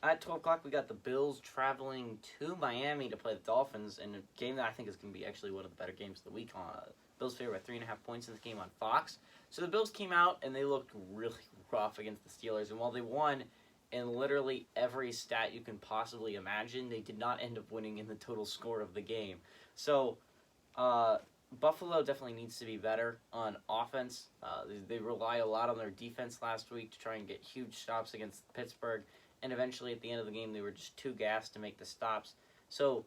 At 12 o'clock, we got the Bills traveling to Miami to play the Dolphins in a game that I think is going to be actually one of the better games of the week. Bills favored by 3.5 points in this game on Fox. So the Bills came out and they looked really rough against the Steelers. And while they won in literally every stat you can possibly imagine, they did not end up winning in the total score of the game. So Buffalo definitely needs to be better on offense. They rely a lot on their defense last week to try and get huge stops against Pittsburgh. And eventually, at the end of the game, they were just too gassed to make the stops. So,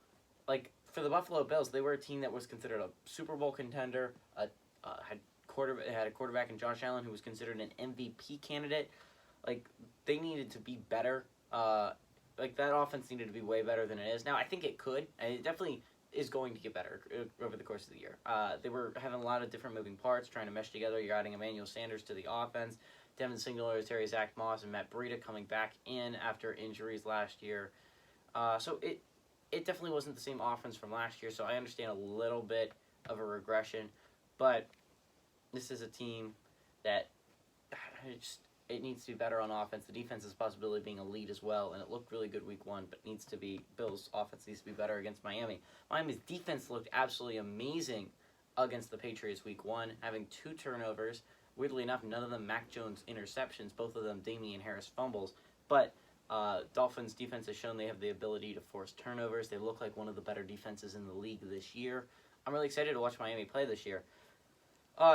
like, for the Buffalo Bills, they were a team that was considered a Super Bowl contender, had a quarterback in Josh Allen who was considered an MVP candidate. Like, they needed to be better. That offense needed to be way better than it is. Now, I think it could, and it definitely is going to get better over the course of the year. They were having a lot of different moving parts, trying to mesh together. You're adding Emmanuel Sanders to the offense. Devin Singletary, Zach Moss, and Matt Breida coming back in after injuries last year. So it definitely wasn't the same offense from last year, so I understand a little bit of a regression. But this is a team that it needs to be better on offense. The defense is possibility of being elite as well, and it looked really good week one, but Bills' offense needs to be better against Miami. Miami's defense looked absolutely amazing against the Patriots week one, having 2 turnovers. Weirdly enough, none of them Mac Jones interceptions, both of them Damian Harris fumbles. But Dolphins defense has shown they have the ability to force turnovers. They look like one of the better defenses in the league this year. I'm really excited to watch Miami play this year.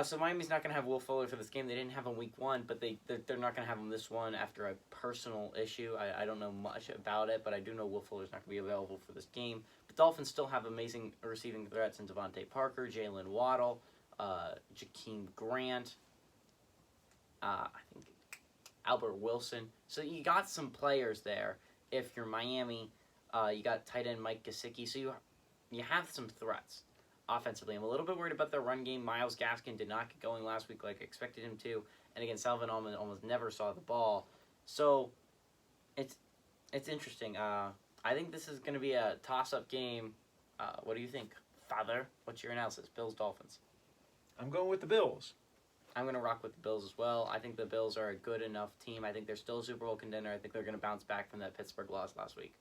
So Miami's not going to have Will Fuller for this game. They didn't have him week one, but they're not going to have him this one after a personal issue. I don't know much about it, but I do know Will Fuller's not going to be available for this game. But Dolphins still have amazing receiving threats in Devontae Parker, Jalen Waddle, Jakeem Grant, I think Albert Wilson. So you got some players there. If you're Miami, you got tight end Mike Gesicki. So you have some threats offensively. I'm a little bit worried about their run game. Myles Gaskin did not get going last week like I expected him to. And again, Salvin almost never saw the ball. So it's interesting. I think this is going to be a toss-up game. What do you think, Father? What's your analysis? Bills, Dolphins. I'm going with the Bills. I'm going to rock with the Bills as well. I think the Bills are a good enough team. I think they're still a Super Bowl contender. I think they're going to bounce back from that Pittsburgh loss last week.